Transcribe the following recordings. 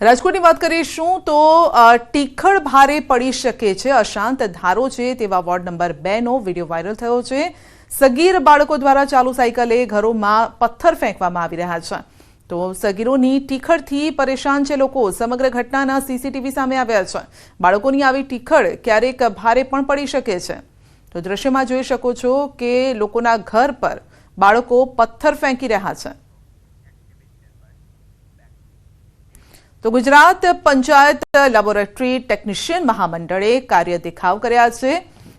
રાજકોટની વાત કરીશું તો ટીખળ ભારે પડી શકે છે। અશાંત ધારો છે તેવા વોર્ડ નંબર 2 નો વિડીયો વાયરલ થયો છે। સગીર બાળકો દ્વારા ચાલુ સાયકલે ઘરોમાં પથ્થર ફેંકવામાં આવી રહ્યા છે। તો સગીરોની ટીખળથી પરેશાન છે લોકો। સમગ્ર ઘટનાના સીસીટીવી સામે આવ્યા છે। બાળકોની આવી ટીખળ ક્યારેક ભારે પણ પડી શકે છે। તો દ્રશ્યમાં જોઈ શકો છો કે લોકોના ઘર પર બાળકો પથ્થર ફેંકી રહ્યા છે। तो गुजरात पंचायत लेबोरेटरी टेक्निशियन महामंडळे कार्य देखाव कर्या छे।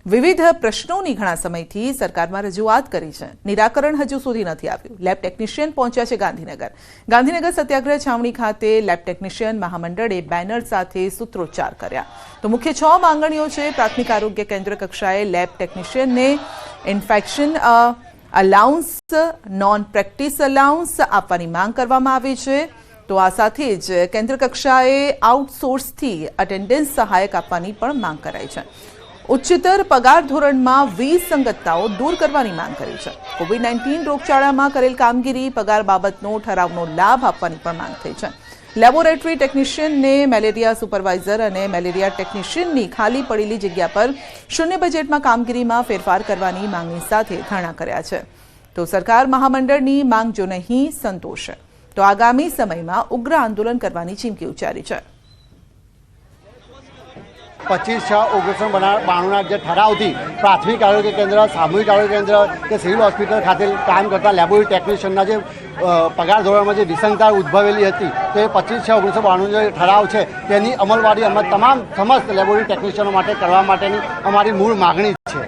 विविध प्रश्नों घणा समयथी सरकारमां रजूआत करी छे, निराकरण हजू सुधी नथी आव्युं। लेब टेक्निशियन पहोंच्या छे गांधीनगर सत्याग्रह छावणी खाते लेब टेक्निशियन महामंडळे बेनर साथे सूत्रोच्चार कर्या। तो मुख्य 6 मांगणीओ छे। प्राथमिक आरोग्य केन्द्र कक्षाए लेब टेक्निशियन ने infection allowance, non practice allowance आपवानी मांग करवामां आवी छे। तो आ साथे ज केन्द्र कक्षाए आउटसोर्स थी अटेन्डन्स सहायक आपवानी पण मांग कराई छे। उच्चतर पगार धोरणमां विसंगतताओ दूर करवानी मांग करी छे। कोविड-19 रोगचाळामां करेल कामगीरी, पगार बाबतनो ठरावनो लाभ आपवानी पण मांग थई छे। लेबोरेटरी टेक्निशियन ने मेलेरिया सुपरवाइजर अने मेलेरिया टेक्निशियननी खाली पड़ेली जग्या पर शून्य बजेटमां कामगीरीमां फेरफार करवानी मांगनी साथे धरણા કર્યા છે। तो सरकार महामंडळनी मांग जो नहीं संतोषे तो आगामी समय में उग्र आंदोलन करने की चीमकी उच्चारी है। 25/6/1992 જે ઠરાવથી પ્રાથમિક આરોગ્ય કેન્દ્ર, સામૂહિક આરોગ્ય કેન્દ્ર કે સિવિલ હોસ્પિટલ ખાતે કામ કરતા લેબોરેટરી ટેકનિશિયનના જે પગાર ધોરણમાં જે વિસંગતતા ઉદ્ભવેલી હતી તો એ 25/6/1992 જે ઠરાવ છે તેની અમલવારી અમે તમામ સમસ્ત લેબોરેટરી ટેકનિશિયનો માટે કરવા માટેની અમારી મૂળ માગણી છે।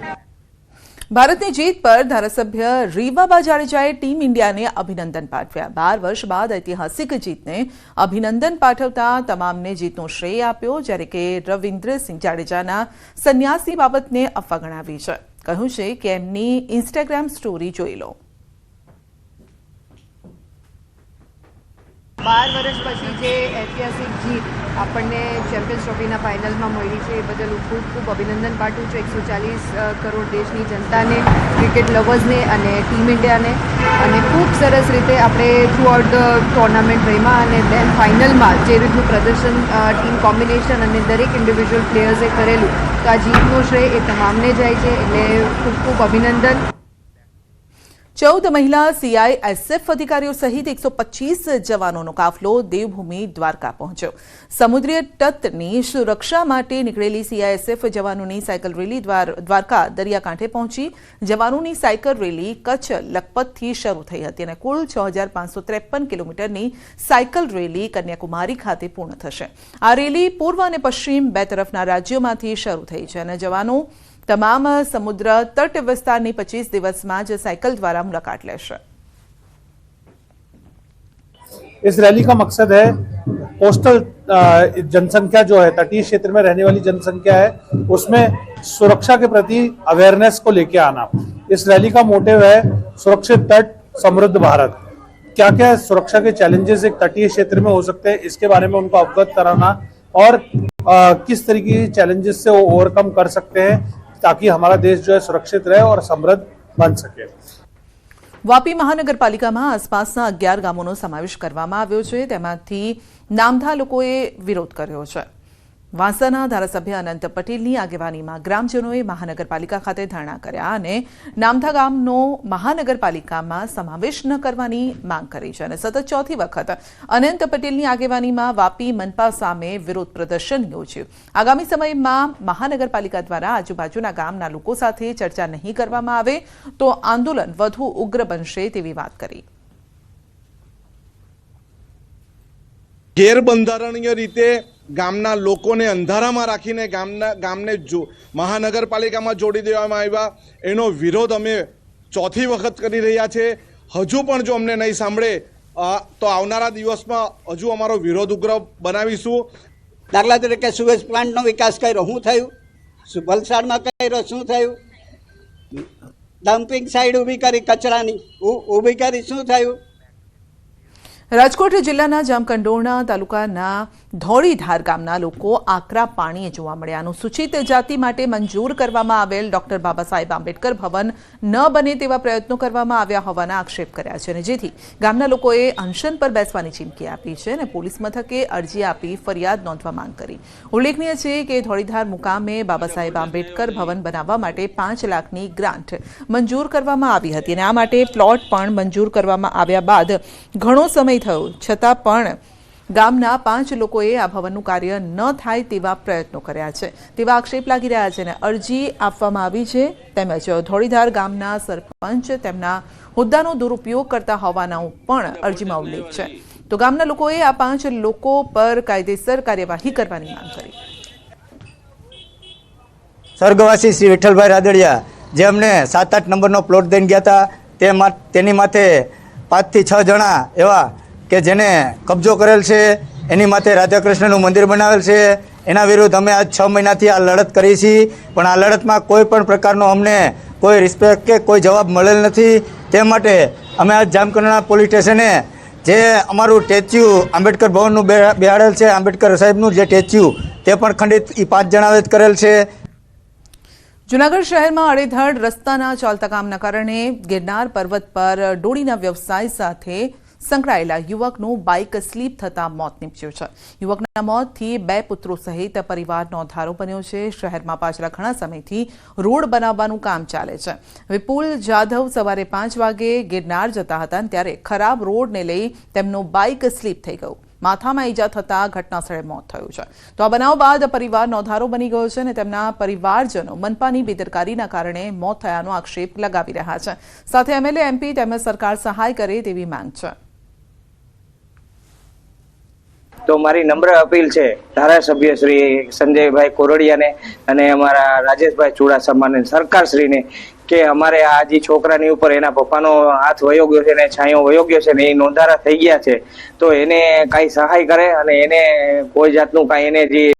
भारतनी जीत पर धारासभ्य रीवाबा जाडेजाए टीम इंडिया ने अभिनंदन पाठव्या। 12 वर्ष बाद ऐतिहासिक जीतने अभिनंदन पाठवता तमामने जीतनो श्रेय आप्यो, ज्यारे के रविन्द्र सिंह जाडेजाना संन्यासनी बाबतने अफवा गणावी छे। कह्युं छे के एमनी इंस्टाग्राम स्टोरी जोई लो। 12 વર્ષ પછી જે ઐતિહાસિક જીત આપણને ચેમ્પિયન્સ ટ્રોફીના ફાઇનલમાં મળી છે એ બદલ હું ખૂબ ખૂબ અભિનંદન પાઠવું છું 140 કરોડ દેશની જનતાને, ક્રિકેટ લવર્સને અને ટીમ ઇન્ડિયાને। અને ખૂબ સરસ રીતે આપણે થ્રુ આઉટ ધ ટુર્નામેન્ટ રમ્યા અને દેન ફાઇનલમાં જે રીતનું પ્રદર્શન ટીમ કોમ્બિનેશન અને દરેક ઇન્ડિવિજ્યુઅલ પ્લેયર્સે કરેલું તો આ જીતનો શ્રેય એ તમામને જાય છે, એટલે ખૂબ ખૂબ અભિનંદન। 14 महिला सीआईएसएफ अधिकारीओ सहित 125 जवानों काफलो देवभूमि द्वारका पहुंच्यो। समुद्रीय तटनी सुरक्षा माटे निकळेली सीआईएसएफ जवानों साइकल रेली द्वारका दरियाकांठे पहुंची। जवानों साइकल रेली कच्छ लखपत थी शुरू थई हती अने कुल 6553 किलोमीटरनी साइकल रेली कन्याकुमारी खाते पूर्ण थशे। आ रेली पूर्व अने पश्चिम बे तरफना राज्योमांथी शुरू थई छे अने जवानों तमाम समुद्र तट विस्तारनी 25 दिवसमां ज साइकल द्वारा मुलाकात लेशे। इस रैली का मकसद है कोस्टल जनसंख्या जो है, तटीय क्षेत्र में रहने वाली जनसंख्या है, उसमें सुरक्षा के प्रति अवेयरनेस को लेके आना। इस रैली का मोटिव है सुरक्षित तट समृद्ध भारत। क्या क्या सुरक्षा के चैलेंजेस एक तटीय क्षेत्र में हो सकते हैं इसके बारे में उनको अवगत कराना और किस तरीके के चैलेंजेस से वो ओवरकम कर सकते हैं ताकि हमारा देश जो है सुरक्षित रहे और समृद्ध बन सके। वापी महानगरपालिका में आसपासना 11 गामों समावेश करवामां आव्यो छे, तेमांथी नामधा लोकोए विरोध कर्यो छे। वांसाना धारासभ्य अनंत पटेलनी आगेवानीमां ग्रामजनोए महानगरपालिका खाते धरણા कर्या अने नामधा गामनो महानगरपालिकामां समावेश न करवानी मांग करी छे अने सतत चौथी वखत अनंत पटेलनी आगेवानीमां वापी मनपा सामे विरोध प्रदर्शन योज्युं। आगामी समयमां महानगरपालिका द्वारा आजुबाजुना गामना लोको साथे चर्चा नहीं करवामां आवे तो आंदोलन वधु उग्र बनशे तेवी वात करी। गैरबंधारणीय रीते गामना लोकोने अंधारामां राखीने गामने महानगरपालिकामां जोड़ी देवामां आव्या एनो विरोध अमे चौथी वखत करी रह्या छे। हजू पण जो अमने नहीं सांभळे तो आवनारा दिवसमां हजू अमारो विरोध उग्र बनावीशुं। दाखला तरीके सुएज प्लांटनो विकास कर्यो, शुं थयुं? वलसाडमां कर्यो, शुं थयुं? डम्पिंग साइड ऊभी करी कचरानी ऊभी करी, शुं थयुं? રાજકોટ જિલ્લાના જામકંડોરણા તાલુકાના ધોળીધાર ગામના લોકો આકરા પાણીએ જોવા મળ્યા. અનુસૂચિત જાતિ માટે મંજૂર કરવામાં આવેલ ડોક્ટર બાબા સાહેબ આંબેડકર ભવન ન બને તેવા પ્રયત્નો કરવામાં આવ્યા હોવાના આક્ષેપ કર્યા છે, અને જેથી ગામના લોકોએ અનશન પર બેસવાની ચીમકી આપી છે અને પોલીસ મથકે અરજી આપી ફરિયાદ નોંધવા માંગ કરી. ઉલ્લેખનીય છે કે ધોળીધાર મુકામે બાબા સાહેબ આંબેડકર ભવન બનાવવા માટે 5 લાખની ગ્રાન્ટ મંજૂર કરવામાં આવી હતી અને આ માટે પ્લોટ પણ મંજૂર કરવામાં આવ્યા બાદ ઘણો સમય થયો છતાં પણ ગામના 5 લોકોએ આ ભવનનું કાર્ય ન થાય તેવા પ્રયત્નો કર્યા છે તેવા આક્ષેપ લાગી રહ્યા છે અને અરજી આપવામાં આવી છે. તેમજ ધોળીધાર ગામના સરપંચ તેમના હોદ્દાનો દુરુપયોગ કરતા હોવાનો પણ અરજીમાં ઉલ્લેખ છે. તો ગામના લોકોએ આ 5 લોકો પર કાયદેસર કાર્યવાહી કરવાની માંગ કરી. સ્વર્ગવાસી શ્રી વિઠ્ઠલભાઈ રાદડિયા જે અમને 7-8 નંબરનો પ્લોટ દઈને ગયા હતા તેની માથે 5 થી 6 જણા એવા કે જેને કબજો કરેલ છે, એની માથે રાધાકૃષ્ણનું મંદિર બનાવેલ છે. એના વિરુદ્ધ અમે આજ 6 મહિનાથી આ લડત કરી છીએ, પણ આ લડતમાં કોઈ પણ પ્રકારનો અમને કોઈ રિસ્પેક્ટ કે કોઈ જવાબ મળેલ નથી. તે માટે અમે આજ જામકંડોરણા પોલીસ સ્ટેશને જે અમારું સ્ટેચ્યુ આંબેડકર ભવનનું બેહાડેલ છે, આંબેડકર સાહેબનું જે સ્ટેચ્યુ તે પણ ખંડિત એ 5 જણાએ જ કરેલ છે. જૂનાગઢ શહેરમાં આડેધડ રસ્તાના ચાલતા કામના કારણે ગિરનાર પર્વત પર ડોળીના વ્યવસાય સાથે સંકળાયેલા યુવકનું બાઇક સ્લીપ થતા મોત નીપજ્યું છે. યુવકના મોતથી 2 પુત્રો સહિત પરિવારનો અંધારો બન્યો છે. શહેરમાં પાછલા ઘણા સમયથી રોડ બનાવવાનું કામ ચાલે છે. વિપુલ જાધવ સવારે 5 વાગે ગિરનાર જતા હતા ત્યારે ખરાબ રોડને લઈ તેમનું બાઇક સ્લીપ થઈ ગયું. માથામાં ઈજા થતા ઘટનાસ્થળે મોત થયું છે. તો આ બનાવ બાદ પરિવારનો અંધારો બની ગયો છે અને તેમના પરિવારજનો મનપાની બેદરકારીના કારણે મોત થયાનો આક્ષેપ લગાવી રહ્યા છે. સાથે એમએલએ, એમપી તેમજ સરકાર સહાય કરે તેવી માંગ છે. તો મારી નમ્ર અપીલ છે ધારાસભ્ય શ્રી સંજયભાઈ કોરડિયાને અને અમારા રાજેશભાઈ ચુડાસમાને, સરકારશ્રીને, કે અમારે આ જે છોકરાની ઉપર એના પપ્પાનો હાથ વયો ગયો છે ને છાંયો વયો ગયો છે ને એ નોંધારા થઈ ગયા છે, તો એને કાંઈ સહાય કરે અને એને કોઈ જાતનું કાંઈ એને જે